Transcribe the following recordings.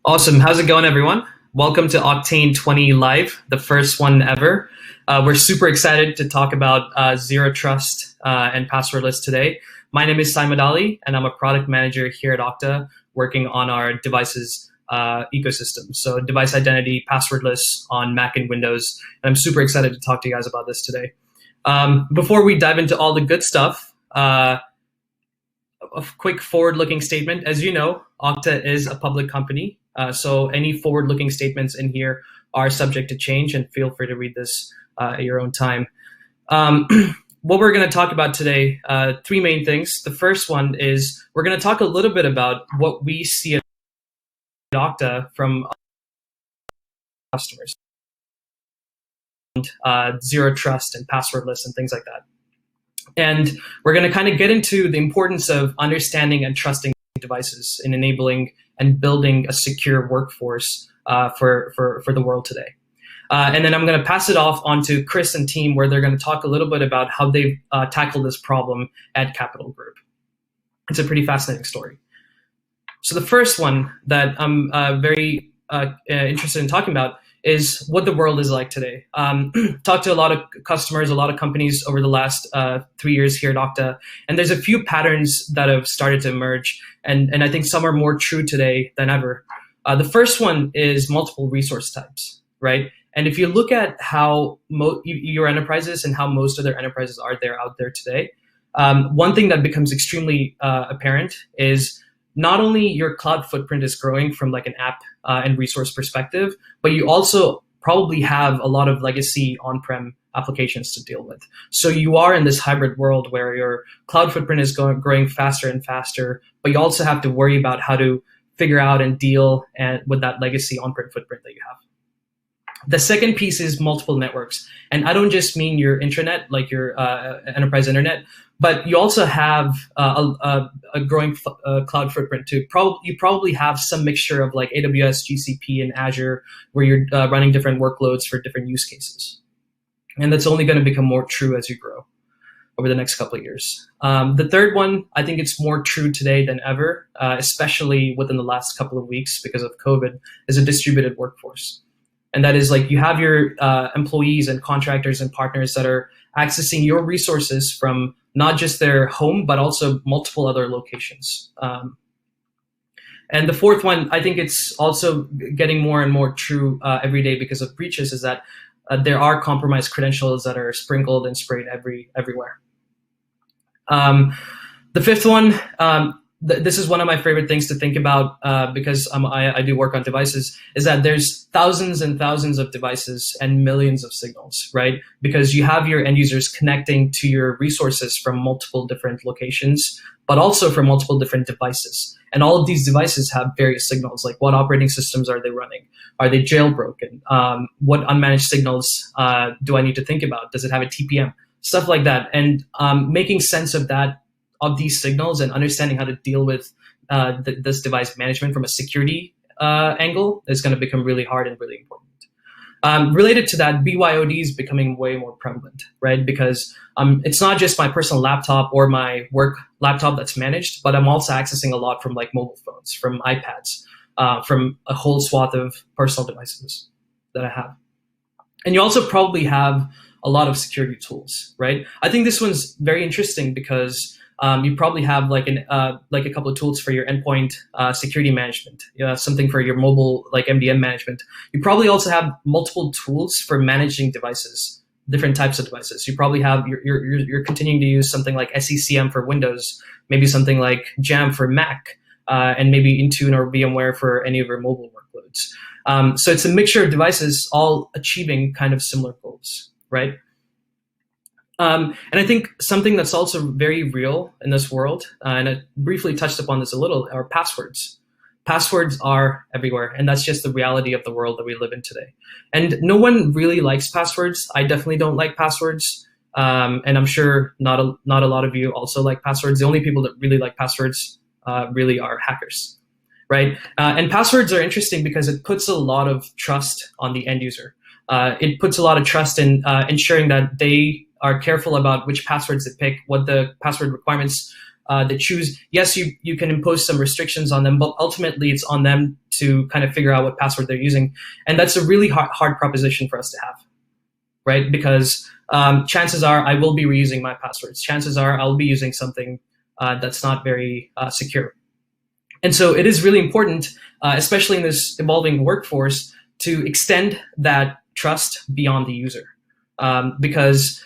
Awesome. How's it going, everyone? Welcome to Octane 20 Live, the first one ever. We're super excited to talk about Zero Trust and passwordless today. My name is Maddali, and I'm a product manager here at Okta, working on our devices ecosystem. So device identity, passwordless on Mac and Windows. And I'm super excited to talk to you guys about this today. Before we dive into all the good stuff, a quick forward-looking statement. As you know, Okta is a public company. So any forward-looking statements in here are subject to change, and feel free to read this at your own time. What we're going to talk about today, three main things. The first one is we're going to talk a little bit about what we see at Okta from customers, zero trust and passwordless and things like that. And we're going to kind of get into the importance of understanding and trusting devices in enabling and building a secure workforce for the world today. And then I'm going to pass it off onto Chris and team, where they're going to talk a little bit about how they've tackled this problem at Capital Group. It's a pretty fascinating story. So the first one that I'm very interested in talking about is what the world is like today. Talked to a lot of customers, a lot of companies over the last 3 years here at Okta, and there's a few patterns that have started to emerge, and I think some are more true today than ever. The first one is multiple resource types, right? And if you look at how your enterprises and how most other enterprises are out there today, one thing that becomes extremely apparent is not only your cloud footprint is growing from like an app and resource perspective, but you also probably have a lot of legacy on-prem applications to deal with. So you are in this hybrid world where your cloud footprint is growing faster and faster, but you also have to worry about how to figure out and deal with that legacy on-prem footprint that you have. The second piece is multiple networks. And I don't just mean your intranet, like your enterprise internet, but you also have a growing cloud footprint too. You probably have some mixture of like AWS, GCP, and Azure, where you're running different workloads for different use cases. And that's only going to become more true as you grow over the next couple of years. The third one, I think it's more true today than ever, especially within the last couple of weeks because of COVID, is a distributed workforce. And that is like you have your employees and contractors and partners that are accessing your resources from not just their home, but also multiple other locations. And the fourth one, I think it's also getting more and more true every day because of breaches, is that there are compromised credentials that are sprinkled and sprayed everywhere. The fifth one, this is one of my favorite things to think about because I do work on devices, is that there's thousands and thousands of devices and millions of signals, right? Because you have your end users connecting to your resources from multiple different locations, but also from multiple different devices. And all of these devices have various signals, like what operating systems are they running? Are they jailbroken? What unmanaged signals do I need to think about? Does it have a TPM? Stuff like that. And making sense of these signals and understanding how to deal with this device management from a security angle is going to become really hard and really important. Related to that, BYOD is becoming way more prevalent, right? Because it's not just my personal laptop or my work laptop that's managed, but I'm also accessing a lot from like mobile phones, from iPads, from a whole swath of personal devices that I have. And you also probably have a lot of security tools, right? I think this one's very interesting because you probably have like a couple of tools for your endpoint security management, something for your mobile like MDM management. You probably also have multiple tools for managing devices, different types of devices. You probably have you're continuing to use something like SECM for Windows, maybe something like Jam for Mac, and maybe Intune or VMware for any of your mobile workloads. So it's a mixture of devices all achieving kind of similar goals, right? And I think something that's also very real in this world, and I briefly touched upon this a little, are passwords. Passwords are everywhere, and that's just the reality of the world that we live in today. And no one really likes passwords. I definitely don't like passwords, and I'm sure not a lot of you also like passwords. The only people that really like passwords really are hackers, right? And passwords are interesting because it puts a lot of trust on the end user. It puts a lot of trust in ensuring that they are careful about which passwords they pick, what the password requirements they choose. Yes, you can impose some restrictions on them, but ultimately it's on them to kind of figure out what password they're using. And that's a really hard proposition for us to have, right? Because chances are I will be reusing my passwords. Chances are I'll be using something that's not very secure. And so it is really important, especially in this evolving workforce, to extend that trust beyond the user, because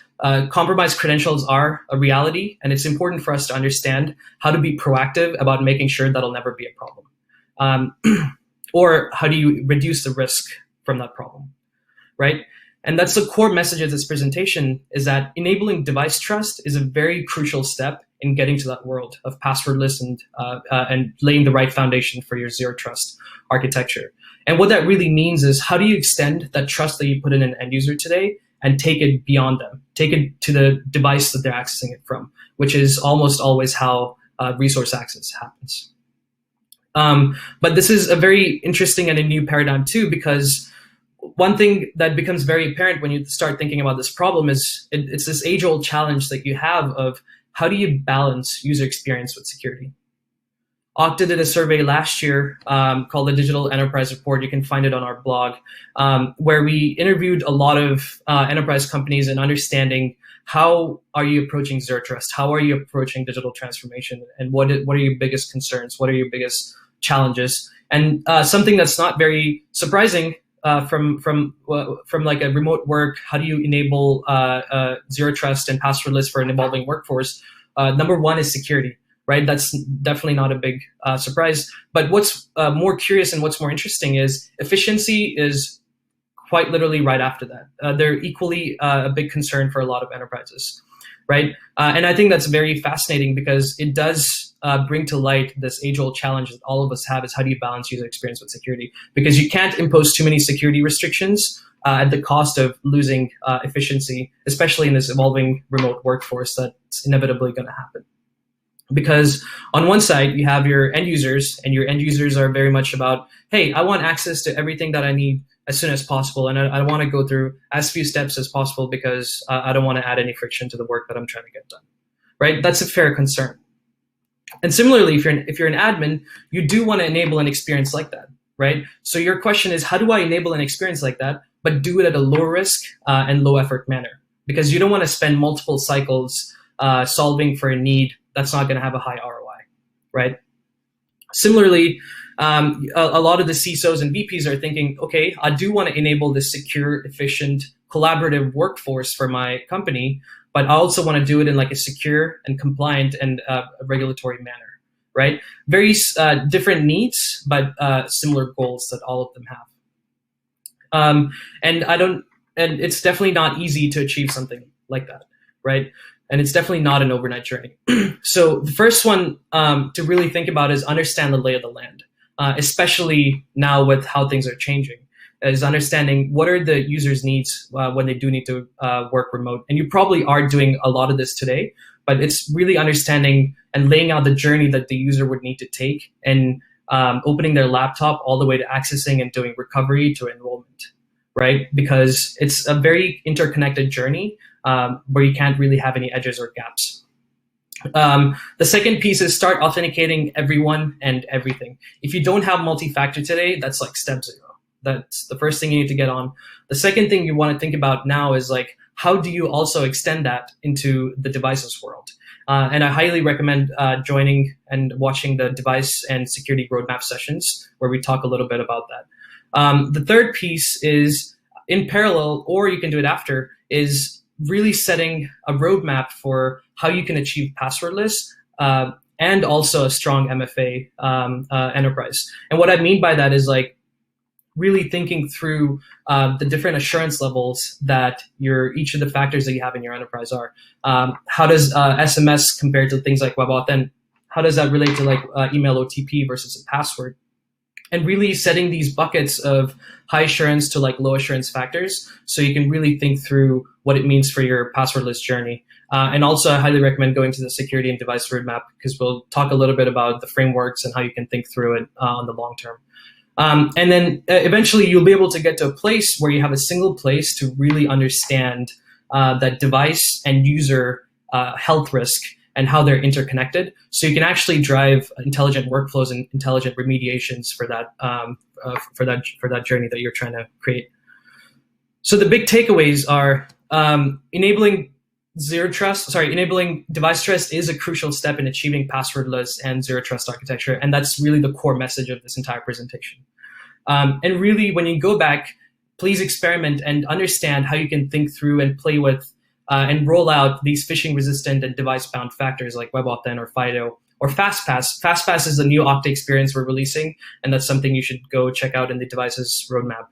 compromised credentials are a reality, and it's important for us to understand how to be proactive about making sure that'll never be a problem. Or how do you reduce the risk from that problem, right? And that's the core message of this presentation, is that enabling device trust is a very crucial step in getting to that world of passwordless and laying the right foundation for your zero trust architecture. And what that really means is, how do you extend that trust that you put in an end user today and take it beyond them, take it to the device that they're accessing it from, which is almost always how resource access happens. But this is a very interesting and a new paradigm too, because one thing that becomes very apparent when you start thinking about this problem is it's this age-old challenge that you have of, how do you balance user experience with security? Okta did a survey last year called the Digital Enterprise Report. You can find it on our blog, where we interviewed a lot of enterprise companies in understanding, how are you approaching zero trust? How are you approaching digital transformation? And what are your biggest concerns? What are your biggest challenges? And something that's not very surprising from like a remote work, how do you enable zero trust and passwordless for an evolving workforce? Number one is security, right? That's definitely not a big surprise. But what's more curious and what's more interesting is efficiency is quite literally right after that. They're equally a big concern for a lot of enterprises, right? And I think that's very fascinating, because it does bring to light this age-old challenge that all of us have, is how do you balance user experience with security? Because you can't impose too many security restrictions at the cost of losing efficiency, especially in this evolving remote workforce that's inevitably going to happen. Because on one side, you have your end users, and your end users are very much about, hey, I want access to everything that I need as soon as possible, and I want to go through as few steps as possible, because I don't want to add any friction to the work that I'm trying to get done, right? That's a fair concern. And similarly, if you're an admin, you do want to enable an experience like that, right? So your question is, how do I enable an experience like that, but do it at a low risk and low effort manner? Because you don't want to spend multiple cycles solving for a need that's not going to have a high ROI, right? Similarly, a lot of the CISOs and VPs are thinking, okay, I do want to enable this secure, efficient, collaborative workforce for my company, but I also want to do it in like a secure and compliant and a regulatory manner, right? Very different needs, but similar goals that all of them have. And it's definitely not easy to achieve something like that, right? And it's definitely not an overnight journey. So the first one to really think about is understand the lay of the land, especially now with how things are changing, is understanding what are the user's needs when they do need to work remote. And you probably are doing a lot of this today, but it's really understanding and laying out the journey that the user would need to take, and opening their laptop all the way to accessing and doing recovery to enrollment, right? Because it's a very interconnected journey where you can't really have any edges or gaps. The second piece is start authenticating everyone and everything. If you don't have multi-factor today, that's like step zero. That's the first thing you need to get on. The second thing you want to think about now is like, how do you also extend that into the devices world? And I highly recommend joining and watching the device and security roadmap sessions, where we talk a little bit about that. The third piece is, in parallel, or you can do it after, is really setting a roadmap for how you can achieve passwordless and also a strong MFA enterprise. And what I mean by that is like really thinking through the different assurance levels that each of the factors that you have in your enterprise are. How does SMS compare to things like WebAuthn? How does that relate to like email OTP versus a password? And really setting these buckets of high assurance to like low assurance factors, so you can really think through what it means for your passwordless journey. And also, I highly recommend going to the security and device roadmap, because we'll talk a little bit about the frameworks and how you can think through it on the long term. And then eventually you'll be able to get to a place where you have a single place to really understand that device and user health risk and how they're interconnected. So you can actually drive intelligent workflows and intelligent remediations for that journey that you're trying to create. So the big takeaways are enabling device trust is a crucial step in achieving passwordless and zero trust architecture. And that's really the core message of this entire presentation. And really, when you go back, please experiment and understand how you can think through and play with and roll out these phishing resistant and device bound factors like WebAuthn or FIDO or FastPass. FastPass is the new Okta experience we're releasing, and that's something you should go check out in the devices roadmap.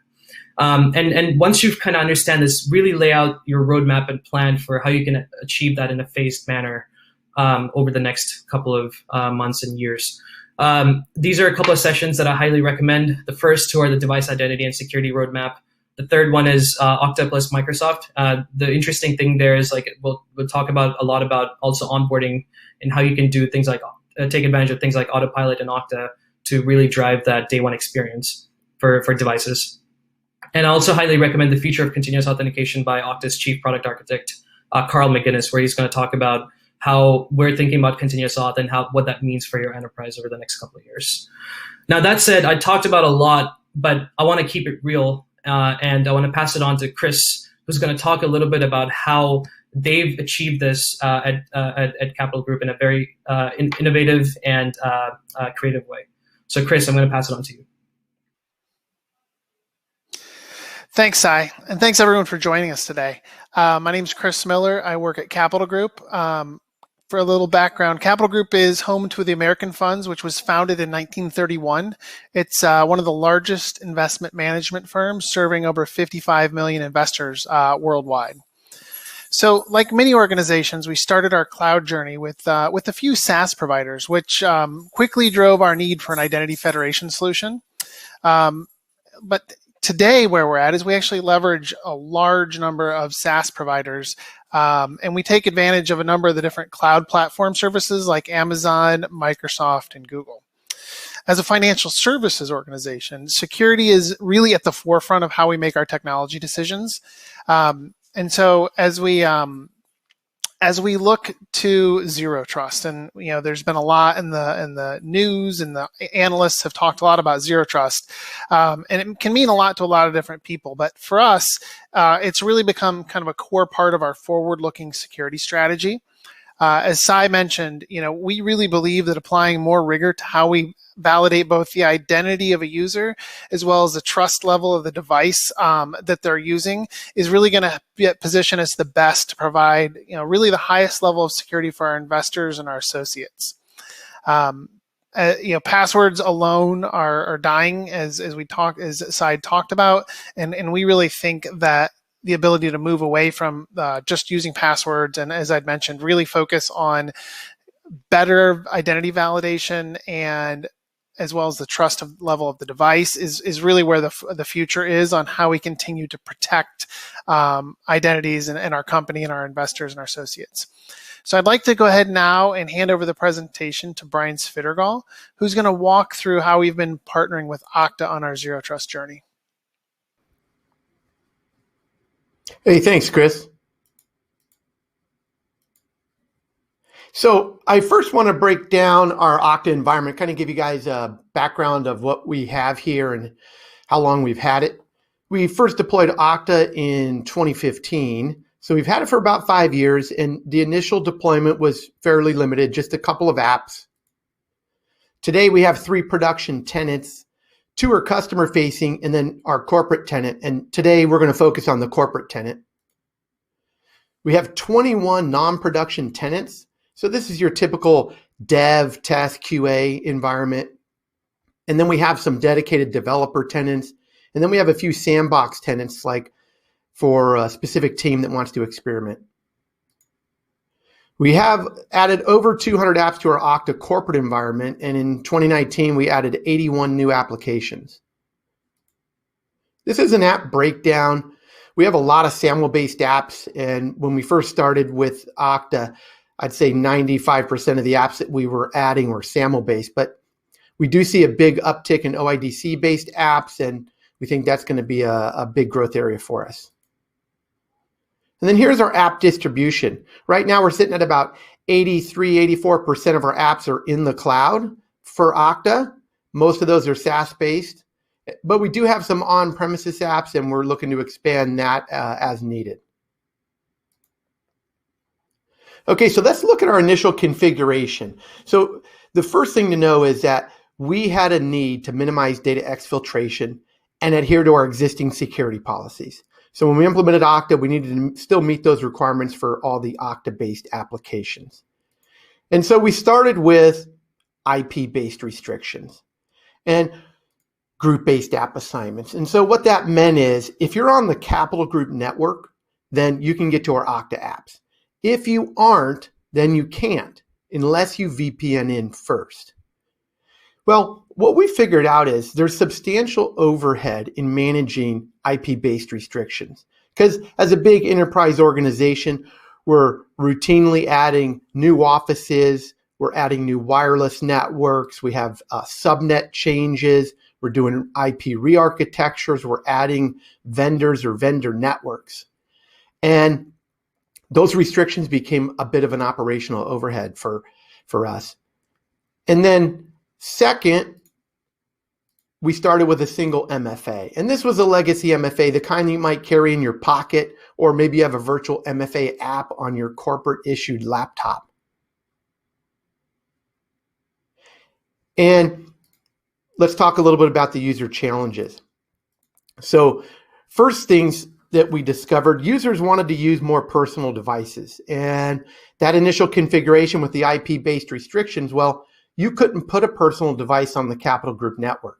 And once you've kind of understand this, really lay out your roadmap and plan for how you can achieve that in a phased manner over the next couple of months and years. These are a couple of sessions that I highly recommend. The first two are the device identity and security roadmap. The third one is Okta plus Microsoft. The interesting thing there is we'll talk about a lot about also onboarding and how you can do things like take advantage of things like Autopilot and Okta to really drive that day one experience for devices. And I also highly recommend the feature of continuous authentication by Okta's chief product architect, Carl McGinnis, where he's going to talk about how we're thinking about continuous auth and what that means for your enterprise over the next couple of years. Now, that said, I talked about a lot, but I want to keep it real. And I want to pass it on to Chris, who's going to talk a little bit about how they've achieved this at Capital Group in a very innovative and creative way. So, Chris, I'm going to pass it on to you. Thanks, Sai, and thanks everyone for joining us today. My name is Chris Miller. I work at Capital Group. For a little background, Capital Group is home to the American Funds, which was founded in 1931. It's one of the largest investment management firms, serving over 55 million investors worldwide. So, like many organizations, we started our cloud journey with a few SaaS providers, which quickly drove our need for an identity federation solution. But today, where we're at is we actually leverage a large number of SaaS providers, and we take advantage of a number of the different cloud platform services like Amazon, Microsoft, and Google. As a financial services organization, security is really at the forefront of how we make our technology decisions. And so as we look to zero trust, and there's been a lot in the news, and the analysts have talked a lot about zero trust, and it can mean a lot to a lot of different people. But for us, it's really become kind of a core part of our forward-looking security strategy. As Sai mentioned, we really believe that applying more rigor to how we validate both the identity of a user as well as the trust level of the device that they're using is really going to position us the best to provide, really the highest level of security for our investors and our associates. Passwords alone are dying, as Sai talked about, and we really think that the ability to move away from just using passwords and, as I'd mentioned, really focus on better identity validation and as well as the trust level of the device is really where the future is on how we continue to protect identities and our company and our investors and our associates. So I'd like to go ahead now and hand over the presentation to Brian Svidergol, who's going to walk through how we've been partnering with Okta on our zero trust journey. Hey, thanks, Chris. So I first want to break down our Okta environment, kind of give you guys a background of what we have here and how long we've had it. We first deployed Okta in 2015. So we've had it for about 5 years, and the initial deployment was fairly limited, just a couple of apps. Today we have 3 production tenants. 2 are customer facing, and then our corporate tenant. And today we're going to focus on the corporate tenant. We have 21 non-production tenants. So this is your typical dev, test, QA environment. And then we have some dedicated developer tenants. And then we have a few sandbox tenants, like for a specific team that wants to experiment. We have added over 200 apps to our Okta corporate environment, and in 2019, we added 81 new applications. This is an app breakdown. We have a lot of SAML-based apps, and when we first started with Okta, I'd say 95% of the apps that we were adding were SAML-based, but we do see a big uptick in OIDC-based apps, and we think that's going to be a big growth area for us. And then here's our app distribution. Right now, we're sitting at about 84% of our apps are in the cloud for Okta. Most of those are SaaS-based, but we do have some on-premises apps, and we're looking to expand that as needed. Okay, so let's look at our initial configuration. So the first thing to know is that we had a need to minimize data exfiltration and adhere to our existing security policies. So when we implemented Okta, we needed to still meet those requirements for all the Okta-based applications. And so we started with IP-based restrictions and group-based app assignments. And so what that meant is if you're on the Capital Group network, then you can get to our Okta apps. If you aren't, then you can't unless you VPN in first. Well, what we figured out is there's substantial overhead in managing IP-based restrictions because as a big enterprise organization, we're routinely adding new offices, we're adding new wireless networks, we have subnet changes, we're doing IP re-architectures, we're adding vendors or vendor networks. And those restrictions became a bit of an operational overhead for us. And then second, we started with a single MFA. And this was a legacy MFA, the kind you might carry in your pocket, or maybe you have a virtual MFA app on your corporate issued laptop. And let's talk a little bit about the user challenges. So first things that we discovered, users wanted to use more personal devices. And that initial configuration with the IP-based restrictions, well, you couldn't put a personal device on the Capital Group network.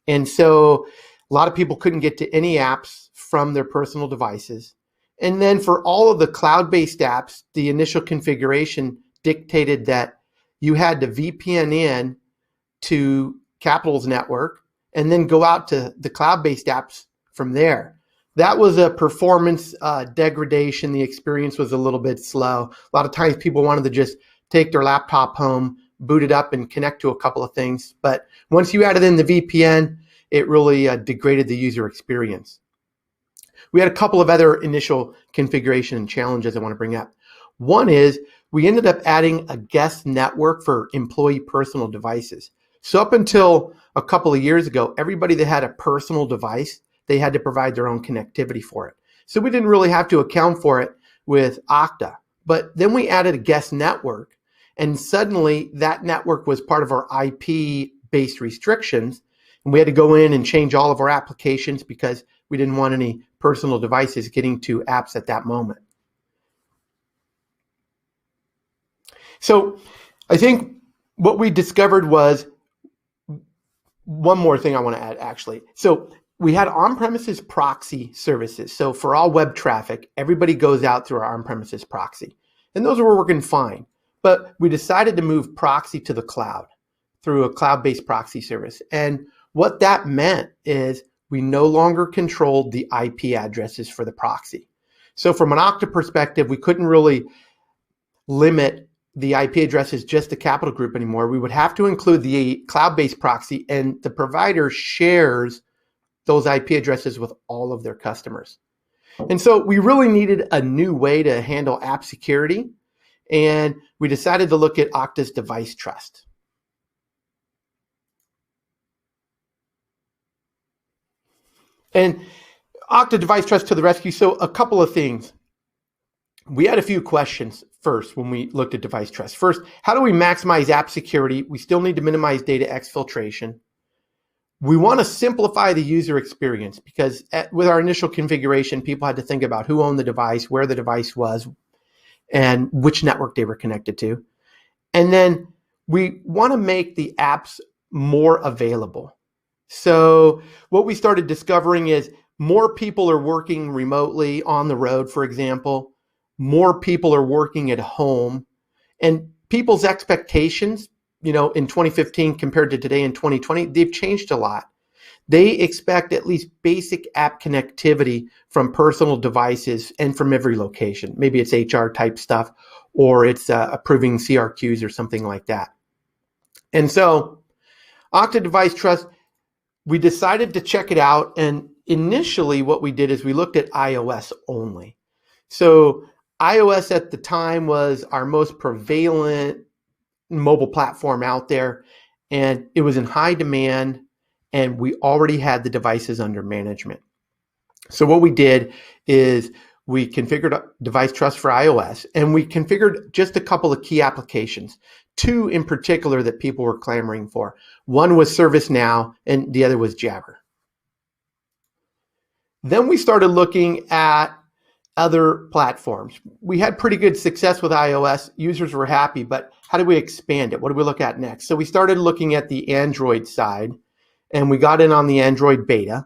And so a lot of people couldn't get to any apps from their personal devices. And then for all of the cloud-based apps, the initial configuration dictated that you had to VPN in to Capital's network and then go out to the cloud-based apps from there. That was a performance degradation. The experience was a little bit slow. A lot of times people wanted to just take their laptop home, boot it up, and connect to a couple of things. But once you added in the VPN, it really degraded the user experience. We had a couple of other initial configuration challenges I want to bring up. One is we ended up adding a guest network for employee personal devices. So up until a couple of years ago, everybody that had a personal device, they had to provide their own connectivity for it. So we didn't really have to account for it with Okta. But then we added a guest network, and suddenly that network was part of our IP-based restrictions, and we had to go in and change all of our applications because we didn't want any personal devices getting to apps at that moment. So I think what we discovered was one more thing I want to add, actually. So we had on-premises proxy services. So for all web traffic, everybody goes out through our on-premises proxy. And those were working fine. But we decided to move proxy to the cloud through a cloud-based proxy service. And what that meant is we no longer controlled the IP addresses for the proxy. So from an Okta perspective, we couldn't really limit the IP addresses just to Capital Group anymore. We would have to include the cloud-based proxy, and the provider shares those IP addresses with all of their customers. And so we really needed a new way to handle app security, and we decided to look at Okta's device trust. And Okta device trust to the rescue. So a couple of things. We had a few questions first when we looked at device trust. First, how do we maximize app security? We still need to minimize data exfiltration. We want to simplify the user experience because with our initial configuration, people had to think about who owned the device, where the device was, and which network they were connected to. And then we want to make the apps more available. So what we started discovering is more people are working remotely on the road, for example. More people are working at home. And people's expectations, in 2015 compared to today in 2020, they've changed a lot. They expect at least basic app connectivity from personal devices and from every location. Maybe it's HR type stuff, or it's approving CRQs or something like that. And so Okta Device Trust, we decided to check it out. And initially what we did is we looked at iOS only. So iOS at the time was our most prevalent mobile platform out there, and it was in high demand, and we already had the devices under management. So what we did is we configured device trust for iOS, and we configured just a couple of key applications, two in particular that people were clamoring for. One was ServiceNow, and the other was Jabber. Then we started looking at other platforms. We had pretty good success with iOS. Users were happy, but how do we expand it? What do we look at next? So we started looking at the Android side, and we got in on the Android beta.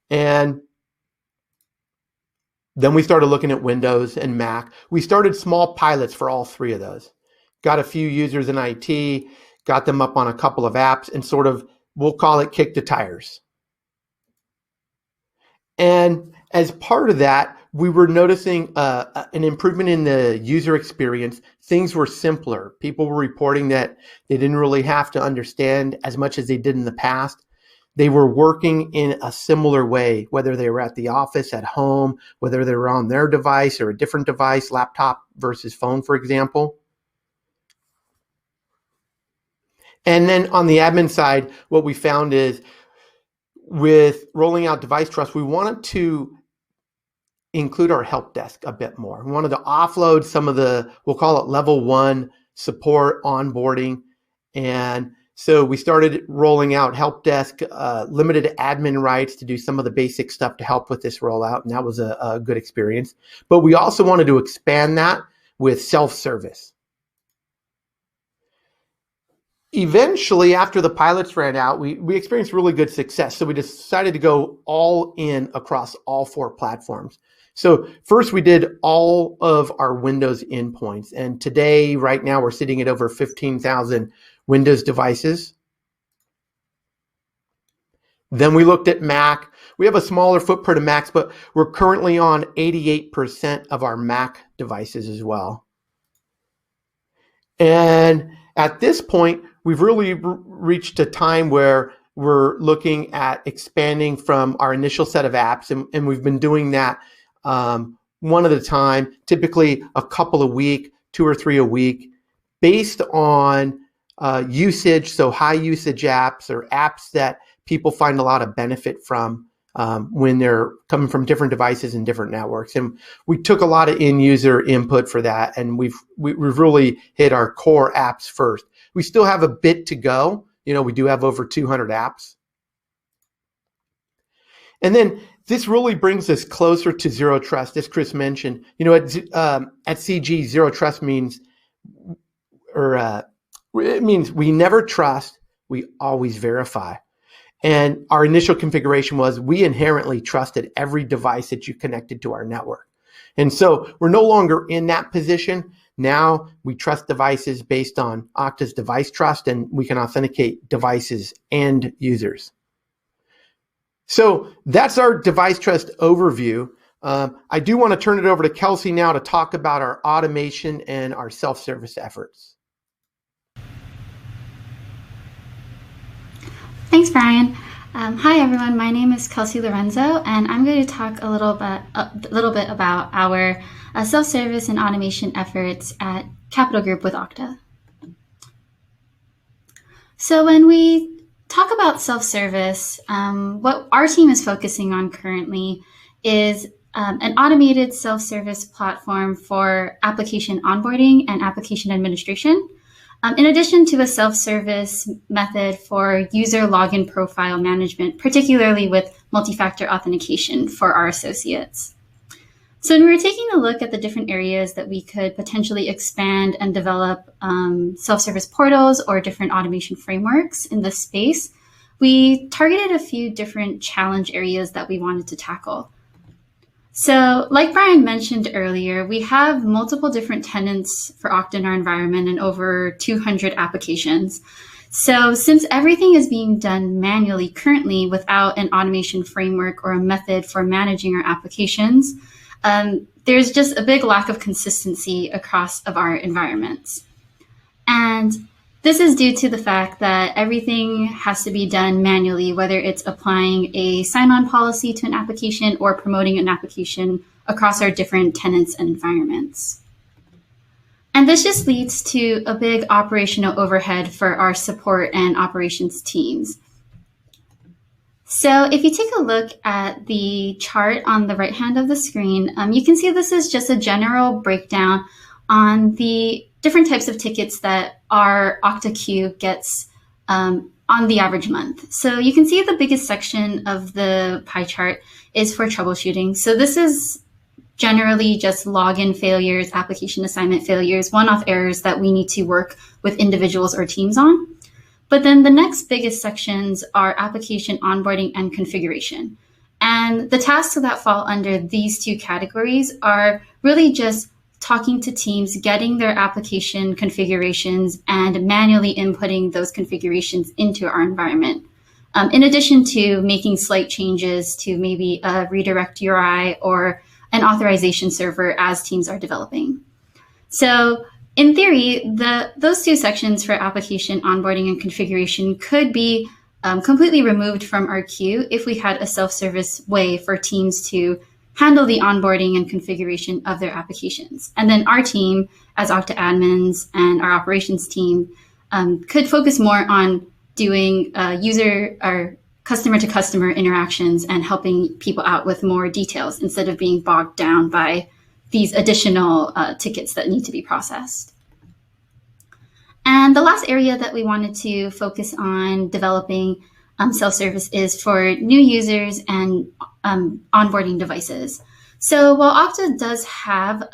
And then we started looking at Windows and Mac. We started small pilots for all three of those. Got a few users in IT, got them up on a couple of apps, and sort of, we'll call it kick the tires. And as part of that, we were noticing an improvement in the user experience. Things were simpler. People were reporting that they didn't really have to understand as much as they did in the past. They were working in a similar way, whether they were at the office, at home, whether they were on their device or a different device, laptop versus phone, for example. And then on the admin side, what we found is with rolling out device trust, we wanted to include our help desk a bit more. We wanted to offload some of the, we'll call it level 1 support onboarding. And so we started rolling out help desk, limited admin rights to do some of the basic stuff to help with this rollout. And that was a good experience. But we also wanted to expand that with self-service. Eventually, after the pilots ran out, we experienced really good success. So we decided to go all in across all 4 platforms. So first we did all of our Windows endpoints. And today, right now, we're sitting at over 15,000 Windows devices. Then we looked at Mac. We have a smaller footprint of Macs, but we're currently on 88% of our Mac devices as well. And at this point, we've really reached a time where we're looking at expanding from our initial set of apps, and we've been doing that one at a time, typically a couple a week, 2 or 3 a week, based on usage, so high usage apps or apps that people find a lot of benefit from when they're coming from different devices and different networks. And we took a lot of in-user input for that, and we've really hit our core apps first. We still have a bit to go. You know, we do have over 200 apps. And then this really brings us closer to zero trust, as Chris mentioned. You know, at CG, zero trust means, it means we never trust, we always verify. And our initial configuration was we inherently trusted every device that you connected to our network. And so we're no longer in that position. Now we trust devices based on Okta's device trust, and we can authenticate devices and users. So that's our device trust overview. I do want to turn it over to Kelcey now to talk about our automation and our self-service efforts. Thanks, Brian. Hi, everyone. My name is Kelcey Lorenzo, and I'm going to talk a little bit about our self-service and automation efforts at Capital Group with Okta. So when we talk about self-service, what our team is focusing on currently is an automated self-service platform for application onboarding and application administration, in addition to a self-service method for user login profile management, particularly with multi-factor authentication for our associates. So when we were taking a look at the different areas that we could potentially expand and develop self-service portals or different automation frameworks in this space, we targeted a few different challenge areas that we wanted to tackle. So like Brian mentioned earlier, we have multiple different tenants for Okta in our environment and over 200 applications. So since everything is being done manually currently without an automation framework or a method for managing our applications, there's just a big lack of consistency across of our environments. And this is due to the fact that everything has to be done manually, whether it's applying a sign-on policy to an application or promoting an application across our different tenants and environments. And this just leads to a big operational overhead for our support and operations teams. So if you take a look at the chart on the right hand of the screen, you can see this is just a general breakdown on the different types of tickets that our Okta queue gets on the average month. So you can see the biggest section of the pie chart is for troubleshooting. So this is generally just login failures, application assignment failures, one-off errors that we need to work with individuals or teams on. But then the next biggest sections are application onboarding and configuration. And the tasks that fall under these two categories are really just talking to teams, getting their application configurations, and manually inputting those configurations into our environment. In addition to making slight changes to maybe a redirect URI or an authorization server as teams are developing. So in theory, those two sections for application onboarding and configuration could be completely removed from our queue if we had a self-service way for teams to handle the onboarding and configuration of their applications. And then our team, as Okta admins and our operations team, could focus more on doing user or customer-to-customer interactions and helping people out with more details instead of being bogged down by these additional tickets that need to be processed. And the last area that we wanted to focus on developing self-service is for new users and onboarding devices. So while Okta does have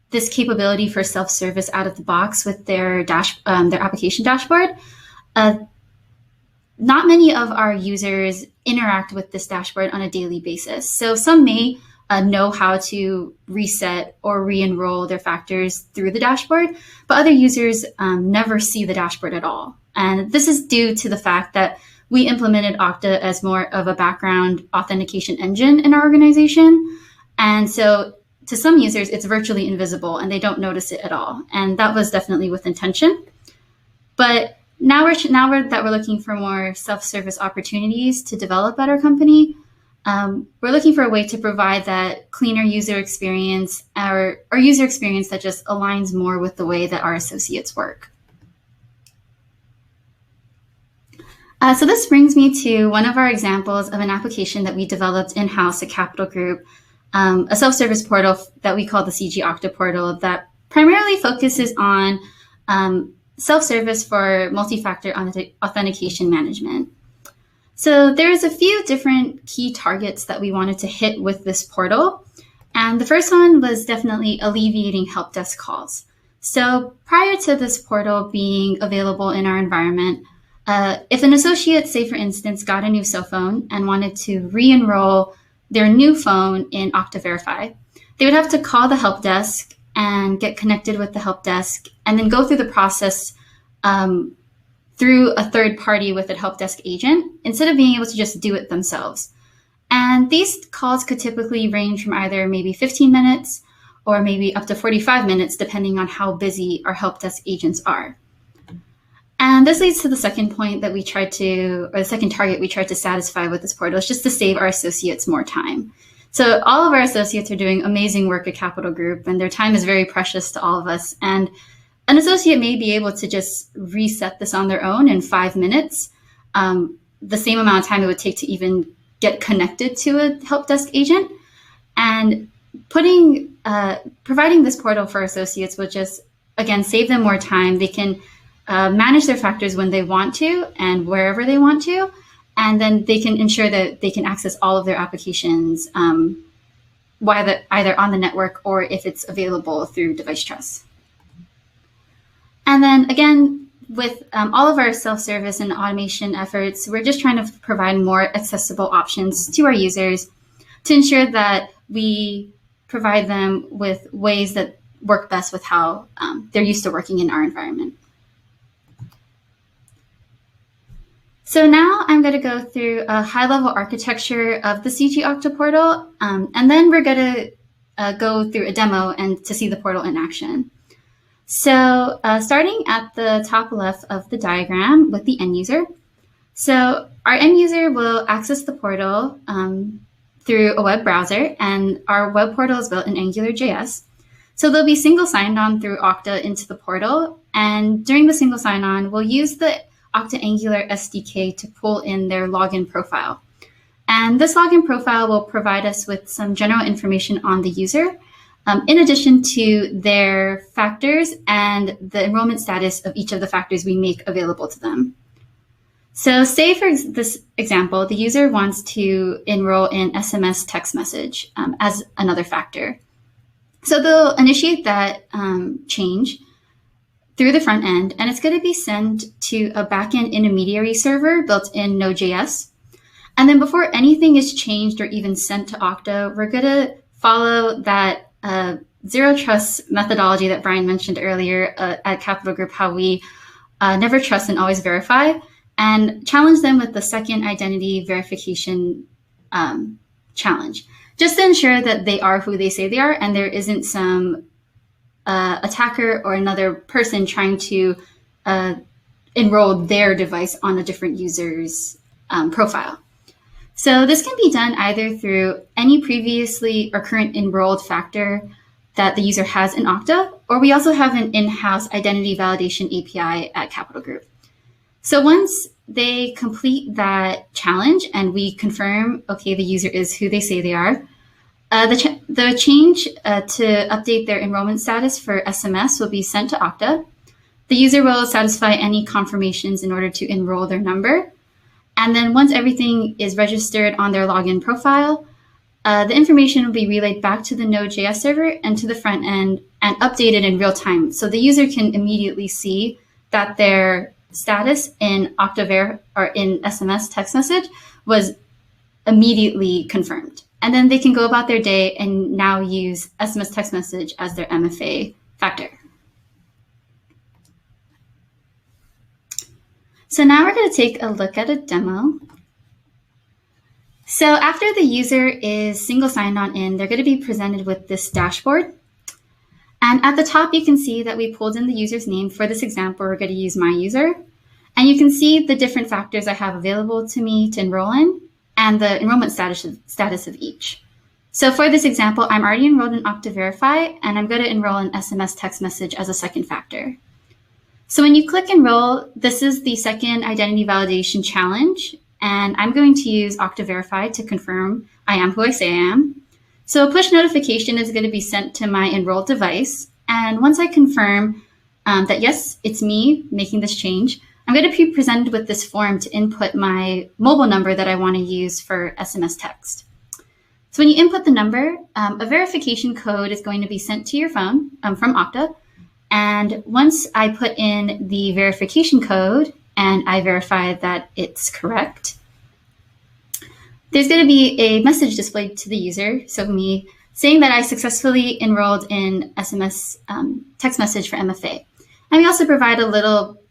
this capability for self-service out of the box with their application dashboard, not many of our users interact with this dashboard on a daily basis. So some may know how to reset or re-enroll their factors through the dashboard, but other users never see the dashboard at all. And this is due to the fact that we implemented Okta as more of a background authentication engine in our organization. And so to some users, it's virtually invisible and they don't notice it at all. And that was definitely with intention. But now that we're looking for more self-service opportunities to develop at our company, we're looking for a way to provide that cleaner user experience or user experience that just aligns more with the way that our associates work. So this brings me to one of our examples of an application that we developed in-house at Capital Group, a self-service portal that we call the CG Okta portal that primarily focuses on self-service for multi-factor authentication management. So there's a few different key targets that we wanted to hit with this portal. And the first one was definitely alleviating help desk calls. So prior to this portal being available in our environment, if an associate, say for instance, got a new cell phone and wanted to re-enroll their new phone in Okta Verify, they would have to call the help desk and get connected with the help desk and then go through the process through a third party with a help desk agent instead of being able to just do it themselves. And these calls could typically range from either maybe 15 minutes or maybe up to 45 minutes, depending on how busy our help desk agents are. And this leads to the second point that the second target we tried to satisfy with this portal is just to save our associates more time. So all of our associates are doing amazing work at Capital Group, and their time is very precious to all of us. And an associate may be able to just reset this on their own in 5 minutes, the same amount of time it would take to even get connected to a help desk agent. And providing this portal for associates would just, again, save them more time. They can manage their factors when they want to and wherever they want to, and then they can ensure that they can access all of their applications either on the network or if it's available through device trust. And then again, with all of our self-service and automation efforts, we're just trying to provide more accessible options to our users to ensure that we provide them with ways that work best with how they're used to working in our environment. So now I'm going to go through a high-level architecture of the CG Okta portal, and then we're going to go through a demo and to see the portal in action. So starting at the top left of the diagram with the end user. So our end user will access the portal through a web browser, and our web portal is built in AngularJS. So they'll be single signed on through Okta into the portal. And during the single sign on, we'll use the Okta Angular SDK to pull in their login profile. And this login profile will provide us with some general information on the user, in addition to their factors and the enrollment status of each of the factors we make available to them. So say for this example, the user wants to enroll in SMS text message as another factor. So they'll initiate that change through the front end, and it's going to be sent to a backend intermediary server built in Node.js. And then before anything is changed or even sent to Okta, we're going to follow that zero trust methodology that Brian mentioned earlier at Capital Group, how we never trust and always verify, and challenge them with the second identity verification challenge, just to ensure that they are who they say they are and there isn't some attacker or another person trying to enroll their device on a different user's profile. So this can be done either through any previously or current enrolled factor that the user has in Okta, or we also have an in-house identity validation API at Capital Group. So once they complete that challenge and we confirm, okay, the user is who they say they are, the change to update their enrollment status for SMS will be sent to Okta. The user will satisfy any confirmations in order to enroll their number. And then once everything is registered on their login profile, the information will be relayed back to the Node.js server and to the front end and updated in real time. So the user can immediately see that their status in Okta or in SMS text message was immediately confirmed. And then they can go about their day and now use SMS text message as their MFA factor. So now we're going to take a look at a demo. So after the user is single signed on in, they're going to be presented with this dashboard. And at the top, you can see that we pulled in the user's name. For this example, we're going to use my user. And you can see the different factors I have available to me to enroll in and the enrollment status of each. So for this example, I'm already enrolled in Okta Verify, and I'm going to enroll in SMS text message as a second factor. So when you click enroll, this is the second identity validation challenge, and I'm going to use Okta Verify to confirm I am who I say I am. So a push notification is going to be sent to my enrolled device, and once I confirm that yes, it's me making this change, I'm going to be presented with this form to input my mobile number that I want to use for SMS text. So when you input the number, a verification code is going to be sent to your phone from Okta. And once I put in the verification code and I verify that it's correct, there's going to be a message displayed to the user, so me, saying that I successfully enrolled in SMS text message for MFA. And we also provide a little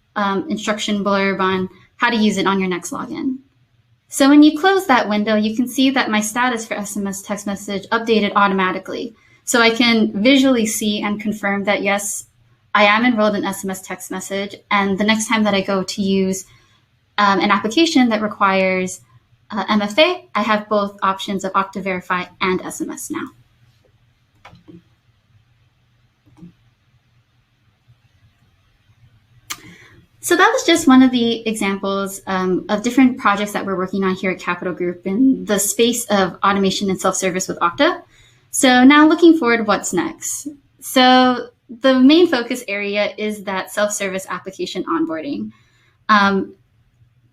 instruction blurb on how to use it on your next login. So when you close that window, you can see that my status for SMS text message updated automatically. So I can visually see and confirm that yes, I am enrolled in SMS text message, and the next time that I go to use an application that requires MFA, I have both options of Okta Verify and SMS now. So that was just one of the examples of different projects that we're working on here at Capital Group in the space of automation and self-service with Okta. So now looking forward, what's next? So the main focus area is that self-service application onboarding.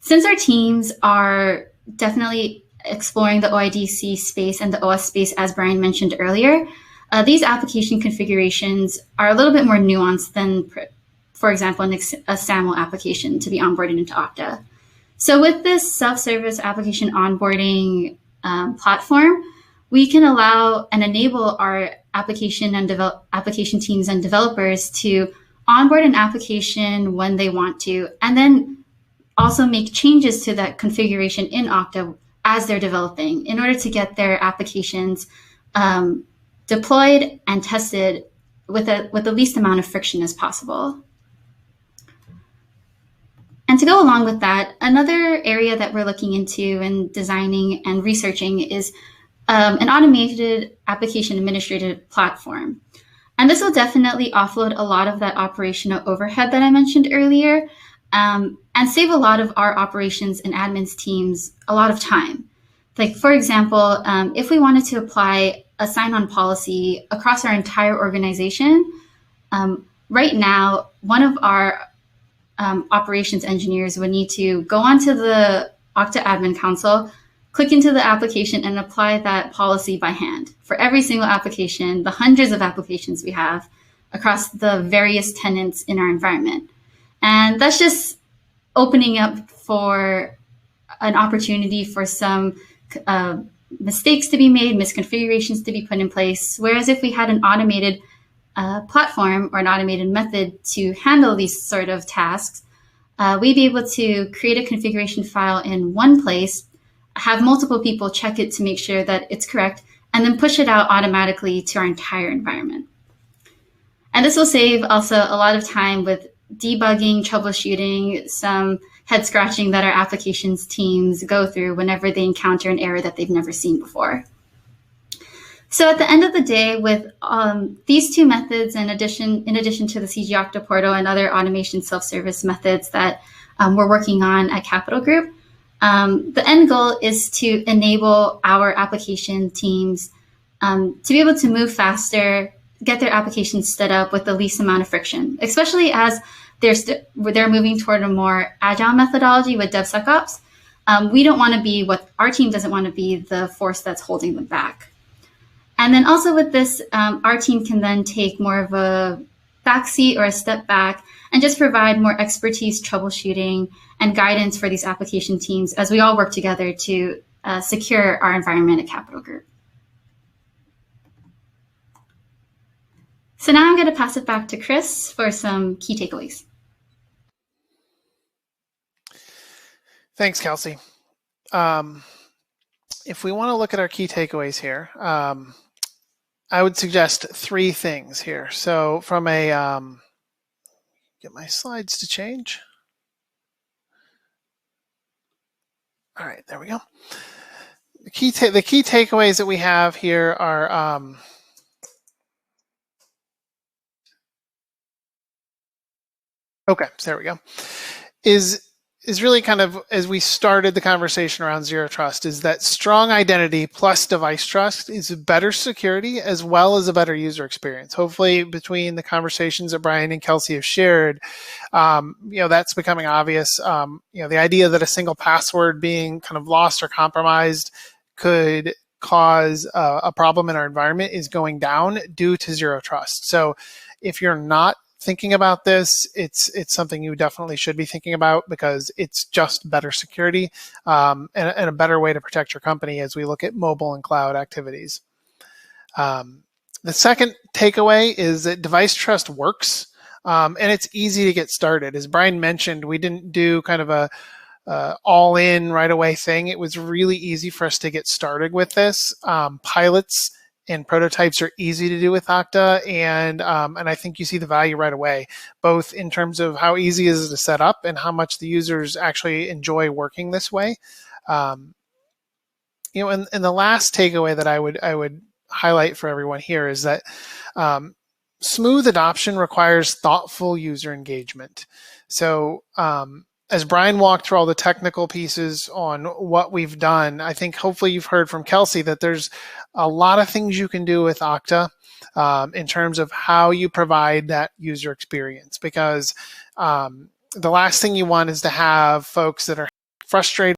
Since our teams are definitely exploring the OIDC space and the OS space, as Brian mentioned earlier, these application configurations are a little bit more nuanced than, for example, a SAML application to be onboarded into Okta. So with this self-service application onboarding platform, we can allow and enable our application teams and developers to onboard an application when they want to, and then also make changes to that configuration in Okta as they're developing in order to get their applications deployed and tested with the least amount of friction as possible. And to go along with that, another area that we're looking into and designing and researching is an automated application administrative platform. And this will definitely offload a lot of that operational overhead that I mentioned earlier, and save a lot of our operations and admins teams a lot of time. Like, for example, if we wanted to apply a sign-on policy across our entire organization, right now, one of our operations engineers would need to go onto the Okta admin console, click into the application, and apply that policy by hand for every single application, the hundreds of applications we have across the various tenants in our environment. And that's just opening up for an opportunity for some mistakes to be made, misconfigurations to be put in place. Whereas if we had an automated platform or an automated method to handle these sort of tasks, we'd be able to create a configuration file in one place, have multiple people check it to make sure that it's correct, and then push it out automatically to our entire environment. And this will save also a lot of time with debugging, troubleshooting, some head scratching that our applications teams go through whenever they encounter an error that they've never seen before. So at the end of the day, with these two methods, in addition to the CG Okta portal and other automation self-service methods that we're working on at Capital Group, the end goal is to enable our application teams to be able to move faster, get their applications stood up with the least amount of friction, especially as they're moving toward a more agile methodology with DevSecOps. We don't want to be our team doesn't want to be the force that's holding them back. And then also with this, our team can then take more of a backseat or a step back and just provide more expertise, troubleshooting, and guidance for these application teams as we all work together to secure our environment at Capital Group. So now I'm going to pass it back to Chris for some key takeaways. Thanks, Kelcey. If we want to look at our key takeaways here, I would suggest three things here. So from a, get my slides to change. All right, there we go. The key takeaways that we have here are okay, so there we go. Is really kind of, as we started the conversation around zero trust, is that strong identity plus device trust is better security as well as a better user experience. Hopefully between the conversations that Brian and Kelcey have shared, that's becoming obvious. The idea that a single password being kind of lost or compromised could cause a problem in our environment is going down due to zero trust. So if you're not thinking about this, it's something you definitely should be thinking about, because it's just better security and a better way to protect your company as we look at mobile and cloud activities. The second takeaway is that device trust works and it's easy to get started. As Brian mentioned, we didn't do kind of a all-in right away thing. It was really easy for us to get started with this. Pilots and prototypes are easy to do with Okta, and I think you see the value right away, both in terms of how easy it is to set up and how much the users actually enjoy working this way. And the last takeaway that I would highlight for everyone here is that smooth adoption requires thoughtful user engagement. So as Brian walked through all the technical pieces on what we've done, I think hopefully you've heard from Kelcey that there's a lot of things you can do with Okta in terms of how you provide that user experience, because the last thing you want is to have folks that are frustrated.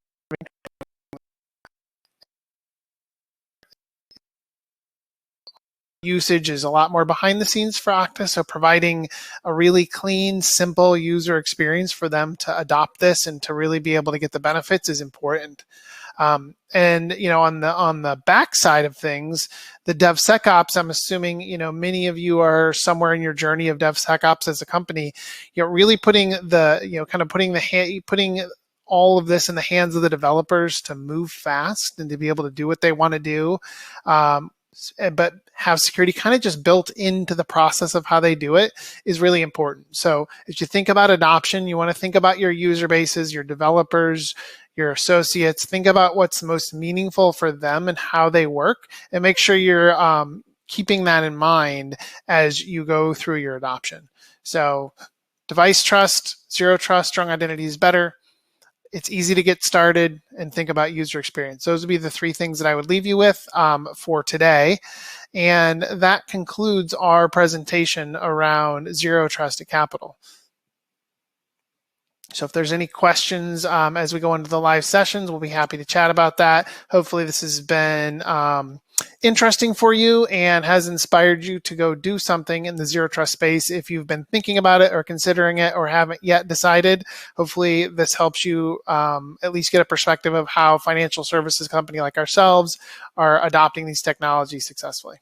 Usage is a lot more behind the scenes for Okta, so providing a really clean, simple user experience for them to adopt this and to really be able to get the benefits is important. And on the back side of things, the DevSecOps, I'm assuming many of you are somewhere in your journey of DevSecOps as a company. Really putting all of this in the hands of the developers to move fast and to be able to do what they want to do. but have security kind of just built into the process of how they do it is really important. So as you think about adoption, you want to think about your user bases, your developers, your associates. Think about what's most meaningful for them and how they work, and make sure you're keeping that in mind as you go through your adoption. So device trust, zero trust, strong identity is better. It's easy to get started, and think about user experience. Those would be the 3 things that I would leave you with for today. And that concludes our presentation around zero trust at Capital. So if there's any questions as we go into the live sessions, we'll be happy to chat about that. Hopefully this has been interesting for you and has inspired you to go do something in the zero trust space. If you've been thinking about it or considering it or haven't yet decided, hopefully this helps you at least get a perspective of how financial services company like ourselves are adopting these technologies successfully.